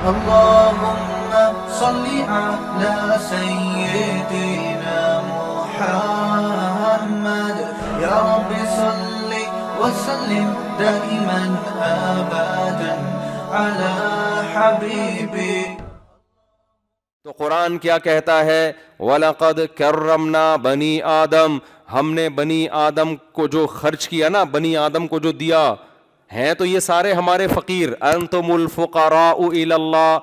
اللهم صل على سيدنا محمد يا رب صل وسلم دائما ابدا على حبيبي. تو قرآن کیا کہتا ہے؟ وَلَقَدْ كَرَّمْنَا بَنِي آدم، ہم نے بنی آدم کو جو خرچ کیا نا، بنی آدم کو جو دیا ہیں تو یہ سارے ہمارے فقیر. انتم الفقراء الی اللہ.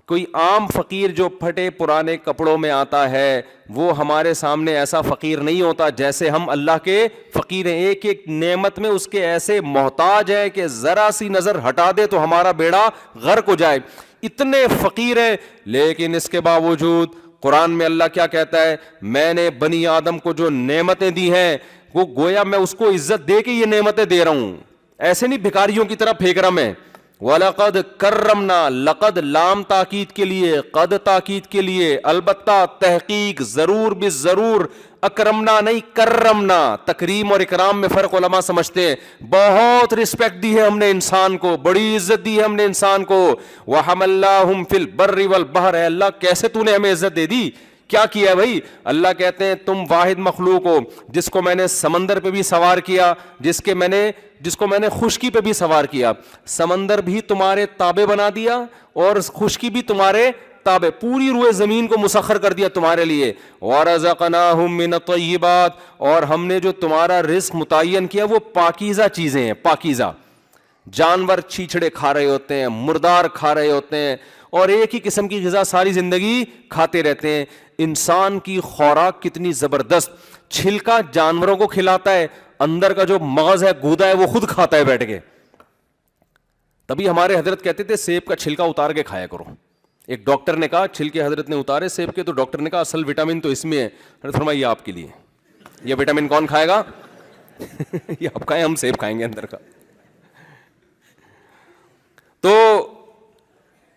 کوئی عام فقیر جو پھٹے پرانے کپڑوں میں آتا ہے وہ ہمارے سامنے ایسا فقیر نہیں ہوتا جیسے ہم اللہ کے فقیر ہیں. ایک ایک نعمت میں اس کے ایسے محتاج ہے کہ ذرا سی نظر ہٹا دے تو ہمارا بیڑا غرق ہو جائے، اتنے فقیر ہیں. لیکن اس کے باوجود قرآن میں اللہ کیا کہتا ہے؟ میں نے بنی آدم کو جو نعمتیں دی ہیں وہ گویا میں اس کو عزت دے کے یہ نعمتیں دے رہا ہوں، ایسے نہیں بھکاریوں کی طرح پھینک رہا میں. وَلَقَدْ كَرَّمْنَا، لقد لام تاکید کے لیے، قد تاکید کے لیے، البتہ تحقیق ضرور بالضرور، اکرمنا نہیں کرمنا. تکریم اور اکرام میں فرق علماء سمجھتے ہیں. بہت رسپیکٹ دی ہے ہم نے انسان کو، بڑی عزت دی ہے ہم نے انسان کو. وَحَمَلْنَاهُمْ فِي الْبَرِّ وَالْبَحْرِ. اے اللہ کیسے تو نے ہمیں عزت دے دی؟ کیا کیا ہے بھائی؟ اللہ کہتے ہیں تم واحد مخلوق ہو جس کو میں نے سمندر پہ بھی سوار کیا، جس کو میں نے خشکی پہ بھی سوار کیا. سمندر بھی تمہارے تابع بنا دیا اور خشکی بھی تمہارے تابع، پوری روئے زمین کو مسخر کر دیا تمہارے لیے. وَرَزَقْنَاهُم مِّنَ الطَّيِّبَاتِ، اور ہم نے جو تمہارا رزق متعین کیا وہ پاکیزہ چیزیں ہیں. پاکیزہ جانور چھیچڑے کھا رہے ہوتے ہیں، مردار کھا رہے ہوتے ہیں اور ایک ہی قسم کی غذا ساری زندگی کھاتے رہتے ہیں. انسان کی خوراک کتنی زبردست، چھلکا جانوروں کو کھلاتا ہے، اندر کا جو مغز ہے گودا ہے وہ خود کھاتا ہے بیٹھ کے. تبھی ہمارے حضرت کہتے تھے سیب کا چھلکا اتار کے کھایا کرو. ایک ڈاکٹر نے کہا، چھلکے حضرت نے اتارے سیب کے تو ڈاکٹر نے کہا اصل وٹامن تو اس میں ہے. حضرت فرمایا یہ آپ کے لیے، یہ وٹامن کون کھائے گا؟ یہ آپ کھائیں، ہم سیب کھائیں گے اندر کا. تو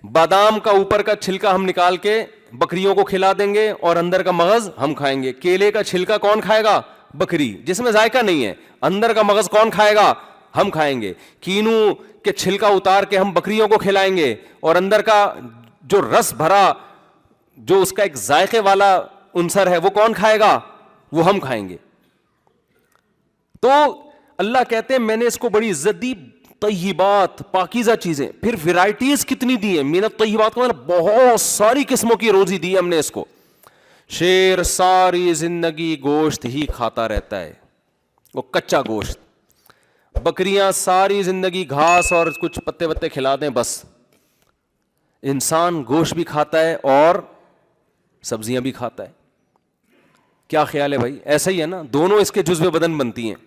بادام کا اوپر کا چھلکا ہم نکال کے بکریوں کو کھلا دیں گے اور اندر کا مغز ہم کھائیں گے. کیلے کا چھلکا کون کھائے گا؟ بکری، جس میں ذائقہ نہیں ہے. اندر کا مغز کون کھائے گا؟ ہم کھائیں گے. کینو کے چھلکا اتار کے ہم بکریوں کو کھلائیں گے اور اندر کا جو رس بھرا جو اس کا ایک ذائقے والا عنصر ہے وہ کون کھائے گا؟ وہ ہم کھائیں گے. تو اللہ کہتے ہیں میں نے اس کو بڑی عزت دی، طیبات پاکیزہ چیزیں. پھر ویرائٹیز کتنی دی ہیں، من الطیبات کا مطلب بہت ساری قسموں کی روزی دی ہم نے اس کو. شیر ساری زندگی گوشت ہی کھاتا رہتا ہے، وہ کچا گوشت. بکریاں ساری زندگی گھاس اور کچھ پتے وتے کھلا دیں بس. انسان گوشت بھی کھاتا ہے اور سبزیاں بھی کھاتا ہے. کیا خیال ہے بھائی؟ ایسا ہی ہے نا، دونوں اس کے جزو بدن بنتی ہیں.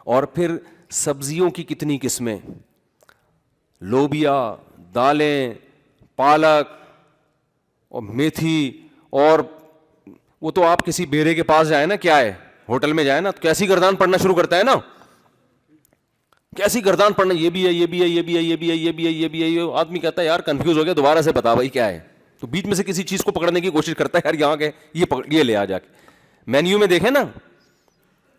اور پھر سبزیوں کی کتنی قسمیں، لوبیا، دالیں، پالک اور میتھی. اور وہ تو آپ کسی بیرے کے پاس جائیں نا، کیا ہے ہوٹل میں جائیں نا تو کیسی گردان پڑنا شروع کرتا ہے نا، کیسی گردان پڑنا، یہ بھی ہے یہ بھی ہے یہ بھی ہے یہ بھی ہے یہ بھی ہے یہ بھی ہے. یہ آدمی کہتا ہے یار کنفیوز ہو گیا، دوبارہ سے بتا بھائی کیا ہے. تو بیچ میں سے کسی چیز کو پکڑنے کی کوشش کرتا ہے، یار یہاں کے یہ لے آ جا کے. مینیو میں دیکھیں نا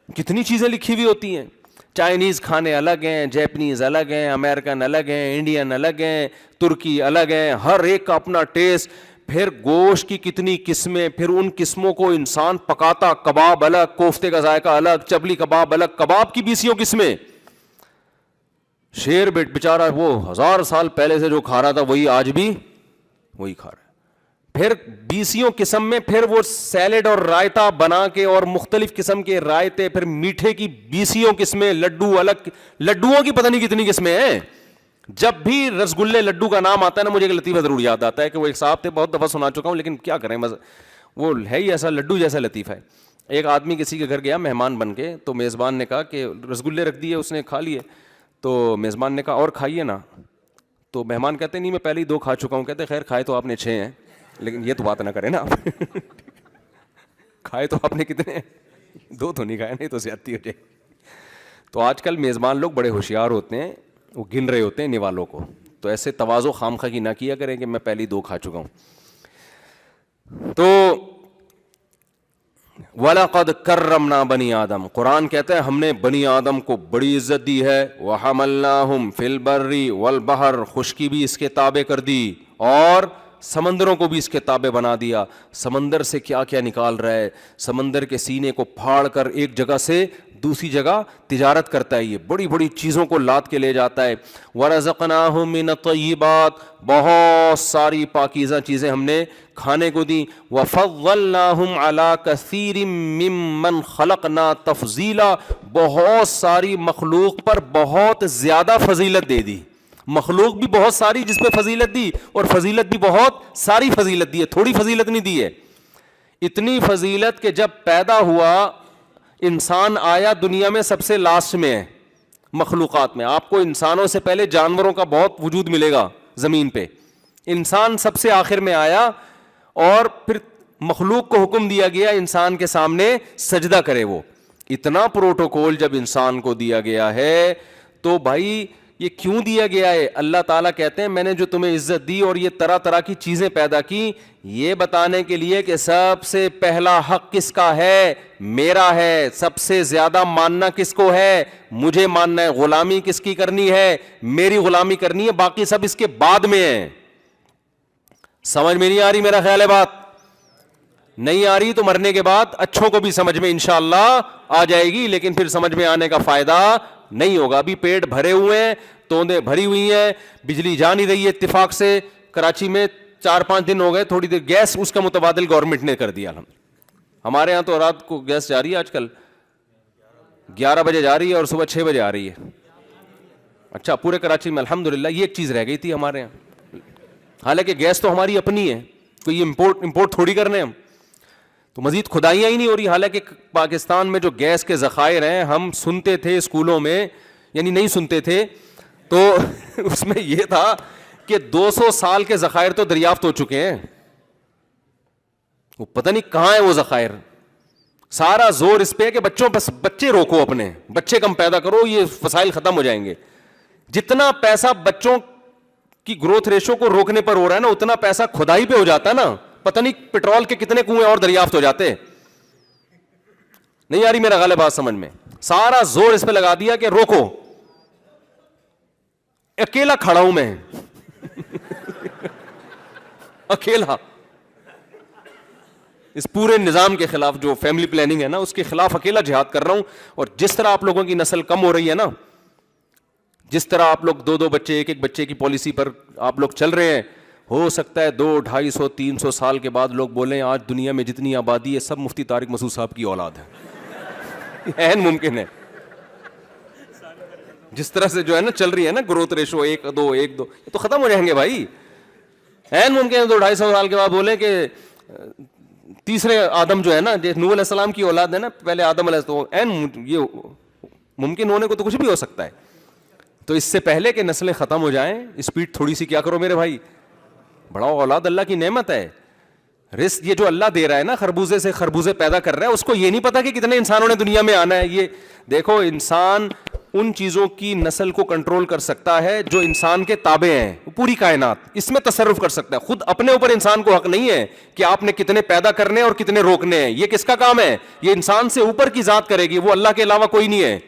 کتنی چیزیں لکھی ہوئی ہوتی ہیں. چائنیز کھانے الگ ہیں، جیپنیز الگ ہیں، امریکن الگ ہیں، انڈین الگ ہیں، ترکی الگ ہیں، ہر ایک کا اپنا ٹیسٹ. پھر گوشت کی کتنی قسمیں، پھر ان قسموں کو انسان پکاتا، کباب الگ، کوفتے کا ذائقہ الگ، چبلی کباب الگ، کباب کی 20 قسمیں. شیر بیچارہ وہ 1000 سال پہلے سے جو کھا رہا تھا وہی آج بھی وہی کھا رہا ہے. پھر 20 قسم میں پھر وہ سیلڈ اور رائتا بنا کے اور مختلف قسم کے رائتے، پھر میٹھے کی 20 قسمیں، لڈو الگ، لڈوؤں کی پتہ نہیں کتنی قسمیں ہیں. جب بھی رسگلے لڈو کا نام آتا ہے نا مجھے ایک لطیفہ ضرور یاد آتا ہے کہ وہ ایک صاحب تھے، بہت دفعہ سنا چکا ہوں لیکن کیا کریں، وہ ہے ہی ایسا لڈو جیسا لطیفہ ہے. ایک آدمی کسی کے گھر گیا مہمان بن کے، تو میزبان نے کہا کہ رسگلے رکھ دیے، اس نے کھا لیے. تو میزبان نے کہا اور کھائیے نا. تو مہمان کہتے نہیں میں پہلے ہی 2 کھا چکا ہوں. کہتے خیر کھائے تو آپ نے 6 ہیں لیکن یہ تو بات نہ کریں نا آپ. کھائے تو آپ نے کتنے ہیں؟ 2 تو نہیں کھائے، نہیں تو زیادتی ہو جائے. تو آج کل میزبان لوگ بڑے ہوشیار ہوتے ہیں، وہ گن رہے ہوتے ہیں نوالوں کو. تو ایسے تواضع خامخواہ کی نہ کیا کریں کہ میں پہلی 2 کھا چکا ہوں. تو وَلَقَدْ كَرَّمْنَا بَنِي آدم، قرآن کہتا ہے ہم نے بنی آدم کو بڑی عزت دی ہے. وَحَمَلْنَاهُمْ فِي الْبَرِّ وَالْبَحْرِ، خشکی بھی اس کے تابع کر دی اور سمندروں کو بھی اس کے تابع بنا دیا. سمندر سے کیا کیا نکال رہا ہے, سمندر کے سینے کو پھاڑ کر ایک جگہ سے دوسری جگہ تجارت کرتا ہے, یہ بڑی بڑی چیزوں کو لاد کے لے جاتا ہے. وَرَزَقْنَاهُم مِّنَ الطَّيِّبَاتِ, بہت ساری پاکیزہ چیزیں ہم نے کھانے کو دی. وَفَضَّلْنَاهُمْ عَلَىٰ كَثِيرٍ مِّمَّنْ خَلَقْنَا تَفْضِيلًا, بہت ساری مخلوق پر بہت زیادہ فضیلت دے دی. مخلوق بھی بہت ساری جس پہ فضیلت دی, اور فضیلت بھی بہت ساری فضیلت دی ہے, تھوڑی فضیلت نہیں دی ہے. اتنی فضیلت کہ جب پیدا ہوا انسان آیا دنیا میں سب سے لاسٹ میں ہے مخلوقات میں. آپ کو انسانوں سے پہلے جانوروں کا بہت وجود ملے گا زمین پہ, انسان سب سے آخر میں آیا, اور پھر مخلوق کو حکم دیا گیا انسان کے سامنے سجدہ کرے. وہ اتنا پروٹوکول جب انسان کو دیا گیا ہے تو بھائی یہ کیوں دیا گیا ہے؟ اللہ تعالیٰ کہتے ہیں میں نے جو تمہیں عزت دی اور یہ طرح طرح کی چیزیں پیدا کی, یہ بتانے کے لیے کہ سب سے پہلا حق کس کا ہے؟ میرا ہے. سب سے زیادہ ماننا کس کو ہے؟ مجھے ماننا ہے. غلامی کس کی کرنی ہے؟ میری غلامی کرنی ہے. باقی سب اس کے بعد میں ہے. سمجھ میں نہیں آ رہی؟ میرا خیال ہے بات نہیں آ رہی تو مرنے کے بعد اچھوں کو بھی سمجھ میں انشاءاللہ آ جائے گی, لیکن پھر سمجھ میں آنے کا فائدہ نہیں ہوگا. ابھی پیٹ بھرے ہوئے ہیں, توندیں بھری ہوئی ہیں, بجلی جا نہیں رہی ہے. اتفاق سے کراچی میں 4-5 دن ہو گئے, تھوڑی دیر گیس اس کا متبادل گورنمنٹ نے کر دیا. ہمارے ہاں تو رات کو گیس جا رہی ہے, آج کل 11 بجے جا رہی ہے اور صبح 6 بجے آ رہی ہے. اچھا, پورے کراچی میں الحمدللہ. یہ ایک چیز رہ گئی تھی ہمارے یہاں, حالانکہ گیس تو ہماری اپنی ہے, کوئی امپورٹ تھوڑی کرنے ہم. تو مزید کھدائیاں ہی نہیں ہو رہی. حالانکہ پاکستان میں جو گیس کے ذخائر ہیں, ہم سنتے تھے اسکولوں میں, یعنی نہیں سنتے تھے تو اس میں یہ تھا کہ 200 سال کے ذخائر تو دریافت ہو چکے ہیں. وہ پتہ نہیں کہاں ہے وہ ذخائر. سارا زور اس پہ ہے کہ بچے روکو, اپنے بچے کم پیدا کرو, یہ وسائل ختم ہو جائیں گے. جتنا پیسہ بچوں کی گروتھ ریشو کو روکنے پر ہو رہا ہے نا, اتنا پیسہ کھدائی پہ ہو جاتا ہے نا. پتہ نہیں پیٹرول کے کتنے کنویں اور دریافت ہو جاتے. نہیں آ رہی میرا غالب بات سمجھ میں؟ سارا زور اس پہ لگا دیا کہ روکو. اکیلا کھڑا ہوں میں اکیلا اس پورے نظام کے خلاف, جو فیملی پلاننگ ہے نا اس کے خلاف اکیلا جہاد کر رہا ہوں. اور جس طرح آپ لوگوں کی نسل کم ہو رہی ہے نا, جس طرح آپ لوگ 2 بچے, ایک بچے کی پالیسی پر آپ لوگ چل رہے ہیں, ہو سکتا ہے 200, 250, 300 سال کے بعد لوگ بولیں آج دنیا میں جتنی آبادی ہے سب مفتی طارق مسعود صاحب کی اولاد ہے. عین ممکن ہے. جس طرح سے جو ہے نا چل رہی ہے نا گروتھ ریشو 1-2 1-2, یہ تو ختم ہو جائیں گے بھائی. عین ممکن ہے 200-250 سال کے بعد بولیں کہ تیسرے آدم جو ہے نا, نوح علیہ السلام کی اولاد ہے نا, پہلے آدم علیہ السلام, عین یہ ممکن ہونے کو تو کچھ بھی ہو سکتا ہے. تو اس سے پہلے کہ نسلیں ختم ہو جائیں, اسپیڈ تھوڑی سی کیا کرو میرے بھائی, بڑھاؤ. اولاد اللہ کی نعمت ہے. رزق یہ جو اللہ دے رہا ہے نا, خربوزے سے خربوزے پیدا کر رہا ہے, اس کو یہ نہیں پتا کہ کتنے انسانوں نے دنیا میں آنا ہے. یہ دیکھو, انسان ان چیزوں کی نسل کو کنٹرول کر سکتا ہے جو انسان کے تابع ہیں. پوری کائنات اس میں تصرف کر سکتا ہے. خود اپنے اوپر انسان کو حق نہیں ہے کہ آپ نے کتنے پیدا کرنے اور کتنے روکنے ہیں. یہ کس کا کام ہے؟ یہ انسان سے اوپر کی ذات کرے گی, وہ اللہ کے علاوہ کوئی نہیں ہے.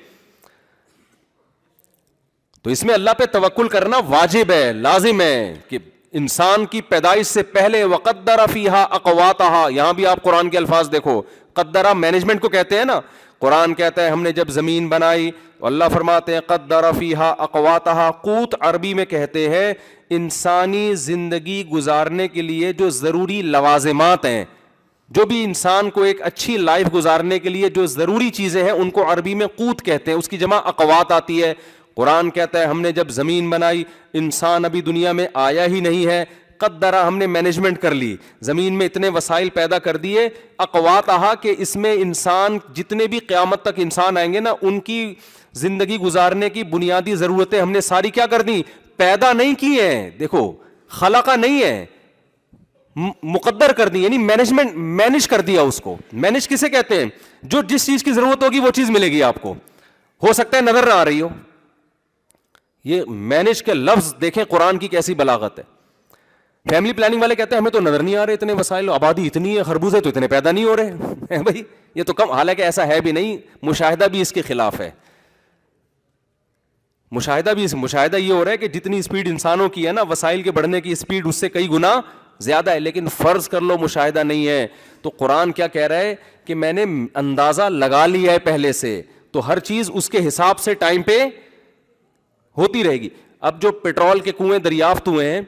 تو اس میں اللہ پہ توکل کرنا واجب ہے, لازم ہے کہ انسان کی پیدائش سے پہلے وقدر فیہا اقواتہا. یہاں بھی آپ قرآن کے الفاظ دیکھو, قدرہ مینجمنٹ کو کہتے ہیں نا. قرآن کہتا ہے ہم نے جب زمین بنائی, اللہ فرماتے ہیں قدر فیہا اقواتہا. قوت عربی میں کہتے ہیں انسانی زندگی گزارنے کے لیے جو ضروری لوازمات ہیں, جو بھی انسان کو ایک اچھی لائف گزارنے کے لیے جو ضروری چیزیں ہیں, ان کو عربی میں قوت کہتے ہیں. اس کی جمع اقوات آتی ہے. قرآن کہتا ہے ہم نے جب زمین بنائی, انسان ابھی دنیا میں آیا ہی نہیں ہے, قدرہ ہم نے مینجمنٹ کر لی, زمین میں اتنے وسائل پیدا کر دیے. اقواتہا کہ اس میں انسان جتنے بھی قیامت تک انسان آئیں گے نا, ان کی زندگی گزارنے کی بنیادی ضرورتیں ہم نے ساری کیا کر دی, پیدا نہیں کی ہیں. دیکھو خلقہ نہیں ہے, مقدر کر دی, یعنی مینجمنٹ, مینج کر دیا اس کو. مینج کسے کہتے ہیں؟ جو جس چیز کی ضرورت ہوگی وہ چیز ملے گی آپ کو. ہو سکتا ہے نظر نہ آ رہی ہو. یہ مینج کے لفظ دیکھیں قرآن کی کیسی بلاغت ہے. فیملی پلاننگ والے کہتے ہیں ہمیں تو نظر نہیں آ رہے اتنے وسائل, آبادی اتنی ہے, خربوزے تو اتنے پیدا نہیں ہو رہے بھائی, یہ تو کم. حالانکہ ایسا ہے بھی نہیں, مشاہدہ بھی اس کے خلاف ہے. مشاہدہ یہ ہو رہا ہے کہ جتنی اسپیڈ انسانوں کی ہے نا، وسائل کے بڑھنے کی اسپیڈ اس سے کئی گنا زیادہ ہے. لیکن فرض کر لو مشاہدہ نہیں ہے تو قرآن کیا کہہ رہا ہے کہ میں نے اندازہ لگا لیا ہے پہلے سے، تو ہر چیز اس کے حساب سے ٹائم پہ ہوتی رہے گی. اب جو پیٹرول کے کنویں دریافت ہوئے ہیں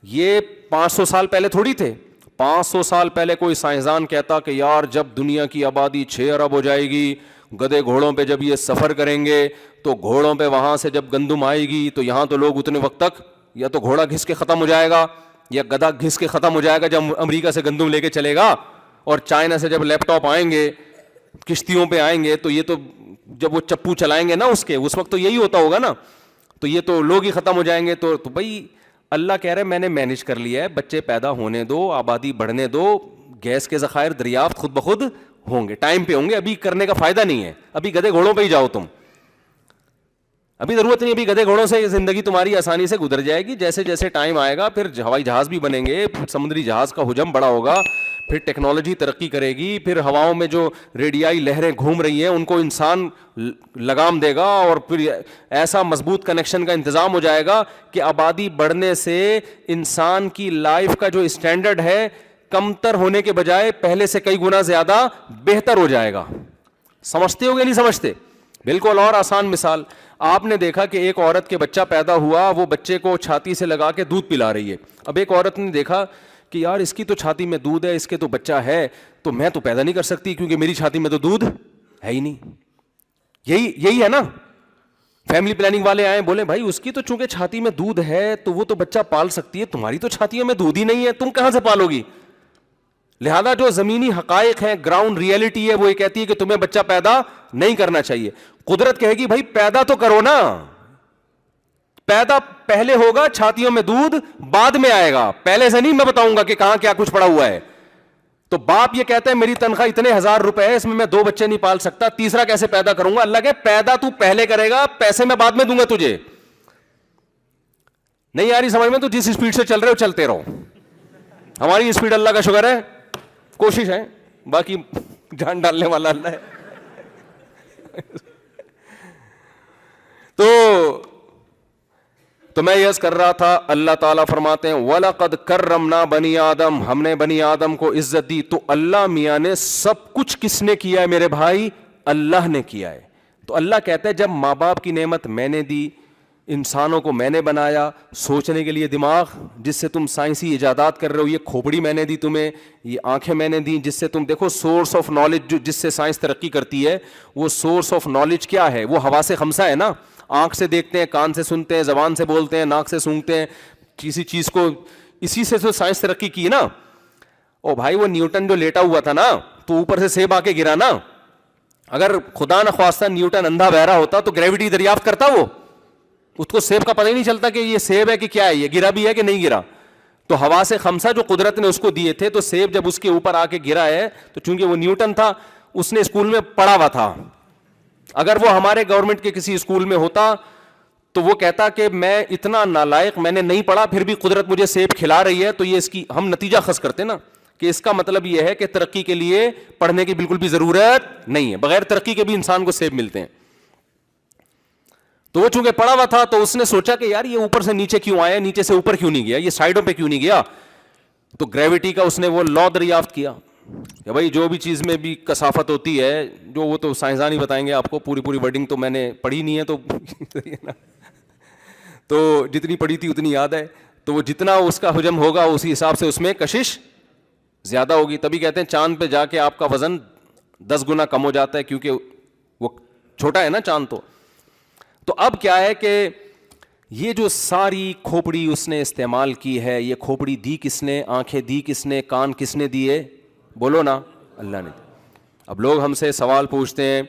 یہ 500 سال پہلے تھوڑی تھے. 500 سال پہلے کوئی سائنسدان کہتا کہ یار جب دنیا کی آبادی 6 ارب ہو جائے گی، گدھے گھوڑوں پہ جب یہ سفر کریں گے تو گھوڑوں پہ وہاں سے جب گندم آئے گی تو یہاں تو لوگ اتنے وقت تک یا تو گھوڑا گھس کے ختم ہو جائے گا یا گدھا گھس کے ختم ہو جائے گا جب امریکہ سے گندم لے کے چلے گا، اور چائنا سے جب لیپ ٹاپ آئیں گے، کشتیوں پہ آئیں گے، تو یہ تو جب وہ چپو چلائیں گے نا اس وقت تو یہی ہوتا ہوگا نا، تو یہ تو لوگ ہی ختم ہو جائیں گے. تو بھائی اللہ کہہ رہے میں نے مینیج کر لیا ہے، بچے پیدا ہونے دو، آبادی بڑھنے دو، گیس کے ذخائر دریافت خود بخود ہوں گے، ٹائم پہ ہوں گے. ابھی کرنے کا فائدہ نہیں ہے، ابھی گدھے گھوڑوں پہ ہی جاؤ تم، ابھی ضرورت نہیں. ابھی گدھے گھوڑوں سے زندگی تمہاری آسانی سے گزر جائے گی. جیسے جیسے ٹائم آئے گا پھر ہوائی جہاز بھی بنیں گے، سمندری جہاز کا حجم بڑا ہوگا، پھر ٹیکنالوجی ترقی کرے گی، پھر ہواؤں میں جو ریڈیائی لہریں گھوم رہی ہیں ان کو انسان لگام دے گا، اور پھر ایسا مضبوط کنیکشن کا انتظام ہو جائے گا کہ آبادی بڑھنے سے انسان کی لائف کا جو اسٹینڈرڈ ہے کمتر ہونے کے بجائے پہلے سے کئی گنا زیادہ بہتر ہو جائے گا. سمجھتے ہو گے نہیں سمجھتے؟ بالکل. اور آسان مثال، آپ نے دیکھا کہ ایک عورت کے بچہ پیدا ہوا، وہ بچے کو چھاتی سے لگا کے دودھ پلا رہی ہے. اب ایک عورت نے دیکھا کہ یار اس کی تو چھاتی میں دودھ ہے، اس کے تو بچہ ہے، تو میں تو پیدا نہیں کر سکتی کیونکہ میری چھاتی میں تو دودھ ہے ہی نہیں. یہی ہے نا. فیملی پلاننگ والے آئے، بولے بھائی اس کی تو چونکہ چھاتی میں دودھ ہے تو وہ تو بچہ پال سکتی ہے، تمہاری تو چھاتیوں میں دودھ ہی نہیں ہے، تم کہاں سے پالو گی؟ لہذا جو زمینی حقائق ہیں، گراؤنڈ ریئلٹی ہے، وہ یہ کہتی ہے کہ تمہیں بچہ پیدا نہیں کرنا چاہیے. قدرت کہے گی بھائی پیدا تو کرو نا، پیدا پہلے ہوگا، چھاتیوں میں دودھ بعد میں آئے گا، پہلے سے نہیں میں بتاؤں گا کہ کہاں کیا کچھ پڑا ہوا ہے. تو باپ یہ کہتا ہے میری تنخواہ اتنے 1000 روپے ہے، اس میں 2 بچے نہیں پال سکتا، تیسرا کیسے پیدا کروں گا؟ اللہ کہ پیدا تو پہلے کرے گا، پیسے میں بعد میں دوں گا تجھے. نہیں آ رہی سمجھ میں؟ تو جس اسپیڈ سے چل رہے ہو چلتے رہو. ہماری اسپیڈ اللہ کا شکر ہے، کوشش ہے، باقی جان ڈالنے والا اللہ ہے. تو میں یس کر رہا تھا، اللہ تعالیٰ فرماتے ہیں وَلَقَدْ كَرَّمْنَا بَنِي آدم، ہم نے بنی آدم کو عزت دی. تو اللہ میاں نے سب کچھ کس نے کیا ہے میرے بھائی؟ اللہ نے کیا ہے. تو اللہ کہتا ہے جب ماں باپ کی نعمت میں نے دی، انسانوں کو میں نے بنایا، سوچنے کے لیے دماغ جس سے تم سائنسی ایجادات کر رہے ہو، یہ کھوپڑی میں نے دی تمہیں، یہ آنکھیں میں نے دی جس سے تم دیکھو سورس آف نالج جس سے سائنس ترقی کرتی ہے، وہ سورس آف نالج کیا ہے؟ وہ حواس خمسہ ہے نا. آنکھ سے دیکھتے ہیں، کان سے سنتے ہیں، زبان سے بولتے ہیں، ناک سے سونگھتے ہیں کسی چیز کو. اسی سے تو سائنس ترقی کی نا. او بھائی وہ نیوٹن جو لیٹا ہوا تھا نا تو اوپر سے سیب آ کے گرا نا. اگر خدا نخواستہ نیوٹن اندھا بہرا ہوتا تو گریوٹی دریافت کرتا؟ وہ اس کو سیب کا پتہ ہی نہیں چلتا کہ یہ سیب ہے کہ کیا ہے، یہ گرا بھی ہے کہ نہیں گرا. تو حواس خمسہ جو قدرت نے اس کو دیے تھے، تو سیب جب اس کے اوپر آ کے گرا ہے تو چونکہ وہ نیوٹن تھا، اس نے اسکول میں پڑھا ہوا تھا. اگر وہ ہمارے گورنمنٹ کے کسی اسکول میں ہوتا تو وہ کہتا کہ میں اتنا نالائق، میں نے نہیں پڑھا پھر بھی قدرت مجھے سیب کھلا رہی ہے، تو یہ اس کی ہم نتیجہ خاص کرتے نا کہ اس کا مطلب یہ ہے کہ ترقی کے لیے پڑھنے کی بالکل بھی ضرورت نہیں ہے، بغیر ترقی کے بھی انسان کو سیب ملتے ہیں. تو وہ چونکہ پڑھا ہوا تھا تو اس نے سوچا کہ یار یہ اوپر سے نیچے کیوں آیا، نیچے سے اوپر کیوں نہیں گیا، یہ سائڈوں پہ کیوں نہیں گیا. تو گریوٹی کا اس نے وہ لا دریافت کیا کہ بھائی جو بھی چیز میں بھی کثافت ہوتی ہے، جو وہ تو سائنسدان ہی بتائیں گے آپ کو، پوری ورڈنگ تو میں نے پڑھی نہیں ہے تو جتنی پڑھی تھی اتنی یاد ہے. تو وہ جتنا اس کا حجم ہوگا اسی حساب سے اس میں کشش زیادہ ہوگی. تبھی کہتے ہیں چاند پہ جا کے آپ کا وزن 10 گنا کم ہو جاتا ہے کیونکہ وہ چھوٹا ہے نا چاند. تو اب کیا ہے کہ یہ جو ساری کھوپڑی اس نے استعمال کی ہے، یہ کھوپڑی دی کس نے؟ آنکھیں دی کس نے؟ کان کس نے دیے؟ بولو نا، اللہ نے. اب لوگ ہم سے سوال پوچھتے ہیں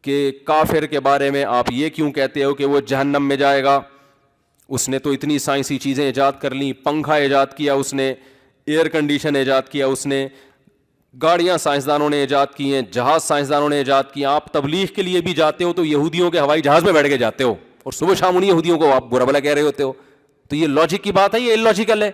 کہ کافر کے بارے میں آپ یہ کیوں کہتے ہو کہ وہ جہنم میں جائے گا؟ اس نے تو اتنی سائنسی چیزیں ایجاد کر لیں، پنکھا ایجاد کیا اس نے، ایئر کنڈیشن ایجاد کیا اس نے، گاڑیاں سائنسدانوں نے ایجاد کی ہیں، جہاز سائنسدانوں نے ایجاد کیے. آپ تبلیغ کے لیے بھی جاتے ہو تو یہودیوں کے ہوائی جہاز میں بیٹھ کے جاتے ہو اور صبح شام انہیں یہودیوں کو آپ برا بھلا کہہ رہے ہوتے ہو. تو یہ لاجک کی بات ہے، یہ اللاجیکل ہے،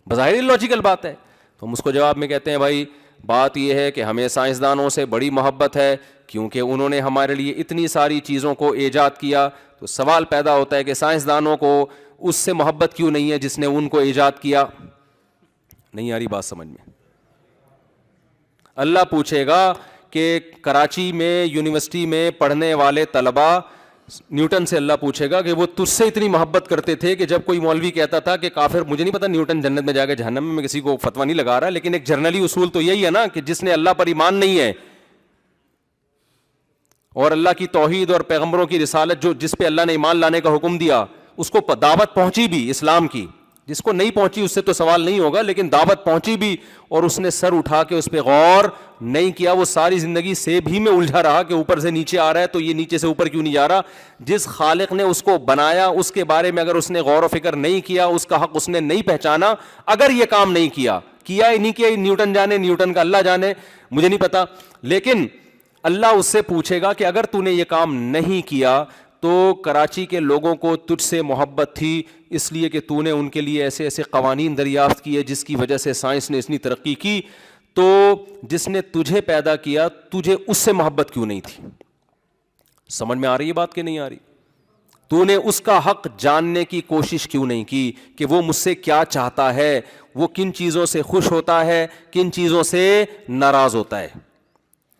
بظاہر اللاجیکل بات ہے. تو ہم اس کو جواب میں کہتے ہیں بھائی بات یہ ہے کہ ہمیں سائنسدانوں سے بڑی محبت ہے کیونکہ انہوں نے ہمارے لیے اتنی ساری چیزوں کو ایجاد کیا. تو سوال پیدا ہوتا ہے کہ سائنسدانوں کو اس سے محبت کیوں نہیں ہے جس نے ان کو ایجاد کیا؟ نہیں آ رہی بات سمجھ میں؟ اللہ پوچھے گا کہ کراچی میں یونیورسٹی میں پڑھنے والے طلباء نیوٹن سے اللہ پوچھے گا کہ وہ تجھ سے اتنی محبت کرتے تھے کہ جب کوئی مولوی کہتا تھا کہ کافر، مجھے نہیں پتا نیوٹن جنت میں جا کے جہنم میں کسی کو فتویٰ نہیں لگا رہا، لیکن ایک جرنلی اصول تو یہی ہے نا کہ جس نے اللہ پر ایمان نہیں ہے اور اللہ کی توحید اور پیغمبروں کی رسالت جس پہ اللہ نے ایمان لانے کا حکم دیا اس کو دعوت پہنچی بھی اسلام کی، جس کو نہیں پہنچی اس سے تو سوال نہیں ہوگا، لیکن دعوت پہنچی بھی اور اس نے سر اٹھا کے اس پہ غور نہیں کیا، وہ ساری زندگی سیب ہی میں الجھا رہا کہ اوپر سے نیچے آ رہا ہے تو یہ نیچے سے اوپر کیوں نہیں جا رہا. جس خالق نے اس کو بنایا اس کے بارے میں اگر اس نے غور و فکر نہیں کیا، اس کا حق اس نے نہیں پہچانا، اگر یہ کام نہیں کیا ہی نہیں کیا، نیوٹن جانے، نیوٹن کا اللہ جانے، مجھے نہیں پتا، لیکن اللہ اس سے پوچھے گا کہ اگر تو نے یہ کام نہیں کیا تو کراچی کے لوگوں کو تجھ سے محبت تھی اس لیے کہ تو نے ان کے لیے ایسے ایسے قوانین دریافت کیے جس کی وجہ سے سائنس نے اتنی ترقی کی، تو جس نے تجھے پیدا کیا تجھے اس سے محبت کیوں نہیں تھی؟ سمجھ میں آ رہی ہے بات کہ نہیں آ رہی؟ تو نے اس کا حق جاننے کی کوشش کیوں نہیں کی کہ وہ مجھ سے کیا چاہتا ہے، وہ کن چیزوں سے خوش ہوتا ہے، کن چیزوں سے ناراض ہوتا ہے،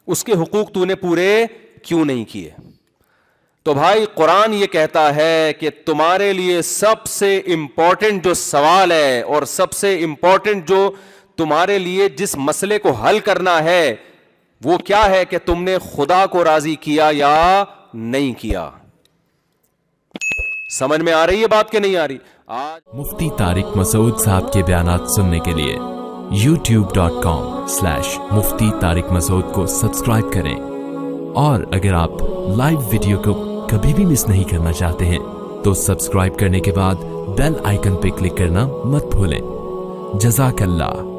اس کے حقوق تو نے پورے کیوں نہیں کیے؟ تو بھائی قرآن یہ کہتا ہے کہ تمہارے لیے سب سے امپورٹنٹ جو سوال ہے اور سب سے امپورٹنٹ جو تمہارے لیے جس مسئلے کو حل کرنا ہے وہ کیا ہے کہ تم نے خدا کو راضی کیا یا نہیں کیا. سمجھ میں آ رہی ہے بات کہ نہیں آ رہی؟ آج مفتی طارق مسعود صاحب کے بیانات سننے کے لیے youtube.com/مفتی طارق مسعود کو سبسکرائب کریں، اور اگر آپ لائیو ویڈیو کو کبھی بھی مس نہیں کرنا چاہتے ہیں تو سبسکرائب کرنے کے بعد بیل آئیکن پہ کلک کرنا مت بھولیں. جزاک اللہ.